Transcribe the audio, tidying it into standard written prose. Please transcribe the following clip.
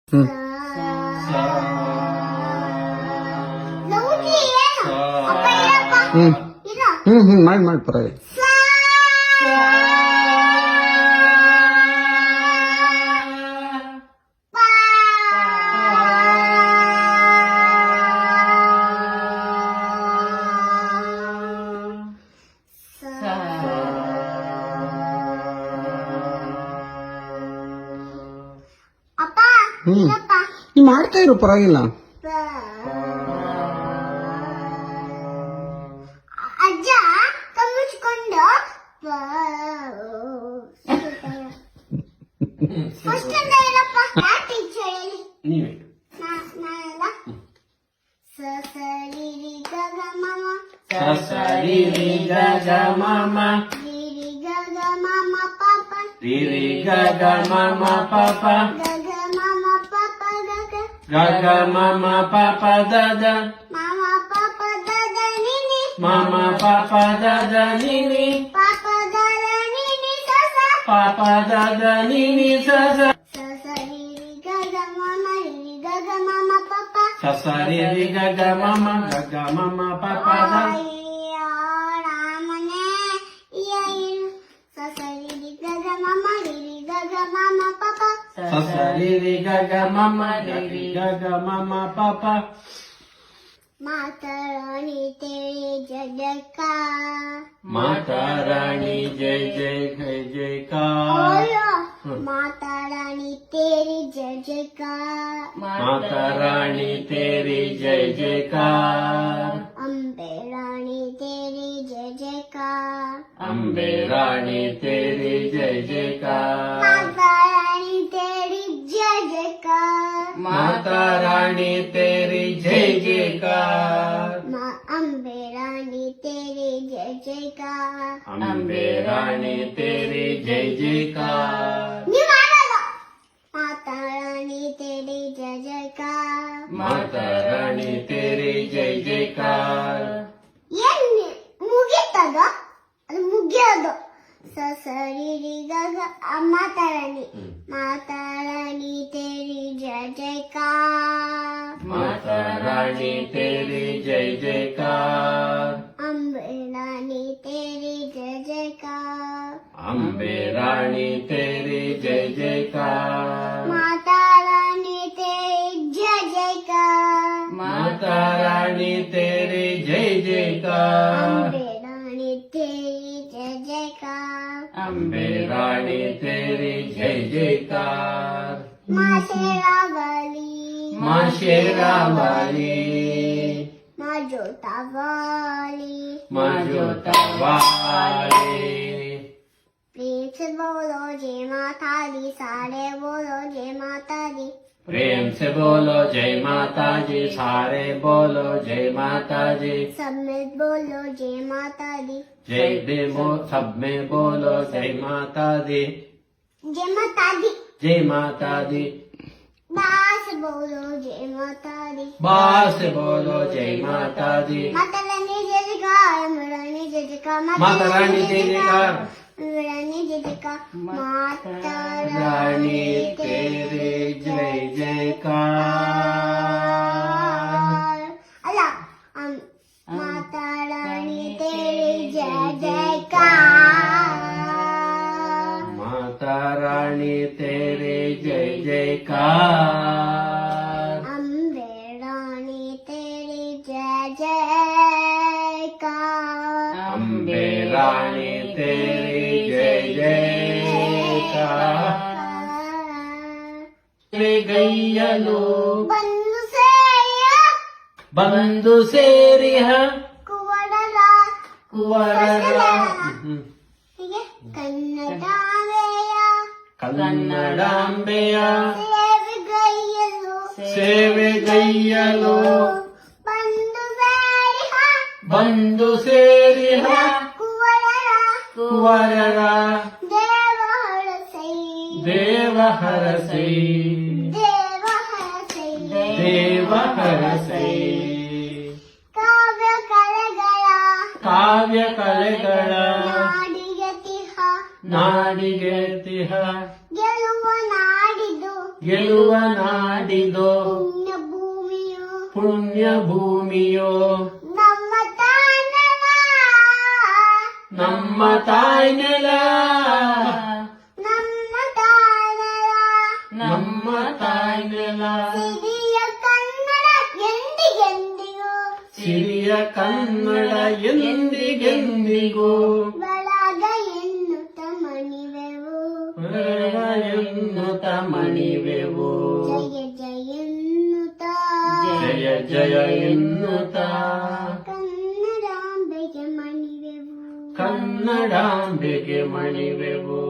ಹ್ಮ್ ಹ್ಮ್ ಹ್ಮ್ ಹ್ಮ್ ಮಾಡಿ ಪರವಾಗಿಲ್ಲ. ಹ್ಮ್ ನೀ ಮಾಡ್ತಾ ಇರು ಪರವಾಗಿಲ್ಲ. ಅಜ್ಜ ಕಮ್ಮಿಸ್ಕೊಂಡು ಫಸ್ಟ್ ಅಂತ ಹೇಳಪ್ಪ. ಟೀಚರ್ ಹೇಳಿ ನೀವೇ ನಾನಲ್ಲ. ಸಸರಿ ರಿ ಗಗ ಮಮ ಸಸರಿ ರಿ ಗಗ ಮಮ ರಿ ರಿ ಗಗ ಮಮ ಪಾಪ ರಿ ರಿ ಗಗ ಮಮ ಪಾಪ ಗಗ ಮಮ ಪಾಪ ಗಗ ಗಗ ಮಮ ಪಾಪ ದದ ಮಮ ಪಾಪ ದದ ನಿನಿ ಮಮ ಪಾಪ ದದ ನಿನಿ ಪಾಪ ದದ ನಿನಿ ಸಸ ಪಾಪ ದದ ನಿನಿ ಸಸ ಸಸರಿ ರಿ ಗಗ ಮಮ ರಿ ಗಗ ಮಮ ಪಾಪ ಸಸರಿ ರಿ ಗಗ ಮಮ ಗಗ ಮಮ ಪಾಪ ದ ಅಯ್ಯ ರಾಮನೇ ಇರು ಸಸರಿ ರಿ ಗಗ ಮಮ ರಿ ಗಗ ಮಮ ಪಾಪ ಸಸರಿ ರಿ ಗಗ ಮಮ ರಿ ಗಗ ಮಮ ಪಾಪ ಮಾತಾ ರಾಣಿ तेरे जय जयकार माता रानी जय जय जय जयकार ओयो माता रानी तेरी जय जयकार माता रानी तेरी जय जयकार अम्बे रानी तेरी जय जयकार अम्बे रानी तेरी जय जयकार माता रानी तेरी जय जयकार माता रानी तेरी जय जयकार माँ अम्बे रानी तेरी जय जयकार अम्बे रानी तेरी जय जयकार ನೀವು ಮಾಡಲ್ಲ. ಮಾತಾ ರಾಣಿ तेरी जय जयकार माता रानी तेरी जय जयकार ಏನ್ ಮುಗಿತದ ಅದು ಮುಗಿಯೋದು. ಸಸರಿ ರಿ ಗಗ ಮಾತಾ ರಾಣಿ तेरी जय जयकार माता रानी तेरी जय जयकार अम्बे रानी तेरी जय जयकार अम्बे रानी तेरी जय जयकार माता रानी तेरी जय जयकार माता रानी तेरी जय जयकार अम्बे रानी तेरी जय जयकार अम्बे रानी तेरी जय जयकार माँ शेरावाली माँ शेरावाली माँ जोतावाली माँ जोतावाली प्रेम से बोलो जय माता दी सारे बोलो जय माता दी प्रेम से बोलो जय माता जी सारे बोलो जय माता जी सब में बोलो जय माता दी जय देवो सब में बोलो जय माता दी जय माता दी जय माता दी बास बोलो जय माता दी बाहर से बोलो जय माता दी माता रानी जय जयकार रानी जय जयकार माता रानी जय जयकार रानी जय जयकार माता रानी तेरे जय जयकार अल्लाह माता रानी तेरी जय जयकार माता रानी तेरे जय जयकार अम्बे रानी तेरी जय जयकार अम्बे रानी तेरी जय जयकार ಗೈಯಲು ಬಂದು ಸೇಯ ಬಂದು ಸೇರಿಹ ಕುವಡಲ ಕುವರರ ಹೀಗೆ ಕನ್ನಡಾಂಬೆಯ ಕನ್ನಡಾಂಬೆಯ ಸೇವೆಗೈಯಲು ಸೇವೆಗೈಯಲು ಬಂದು ಸೇರಿಹ ಬಂದು ಸೇರಿಹ ಕುವಡಲ ಕುವರರ ದೇವಹರಸೈ ದೇವಹರಸೈ ದೇವಹರಸೈ ದೇವಹರಸೈ ಕಾವ್ಯ ಕಲೆಗಳ ಕಾವ್ಯ ಕಲೆಗಳ ನಾಡಿಗೆ ತಿಹ ನಾಡಿಗೆ ತಿಹ ಗೆಲುವ ನಾಡಿದು ಗೆಲುವ ನಾಡಿದೋ ಪುಣ್ಯ ಭೂಮಿಯು ಪುಣ್ಯ ಭೂಮಿಯೋ ನಮ್ಮ ತಾಯ್ನೆಲ ನಮ್ಮ ತಾಯ್ನೆಲ ನಮ್ಮ ತಾಯ್ನೆಲ ನಮ್ಮ ತಾಯ್ನೆಲ ಸಿರಿಯ ಕನ್ನಡ ಎಂದಿಗೆಂದಿಗೂ ಸಿರಿಯ ಕನ್ನಡ ಎಂದಿಗೆಂದಿಗೂ ಬಳಗ ಎನ್ನುತ್ತ ಮಣಿವೆವು ಎನ್ನುತ್ತ ಮಣಿವೆವು ಜಯ ಜಯ ಎನ್ನುತ್ತ ಜಯ ಜಯ ಎನ್ನುತ್ತ ಕನ್ನಡಾಂಬೆಗೆ ಮಣಿವೆವು ಕನ್ನಡಾಂಬೆಗೆ ಮಣಿವೆವು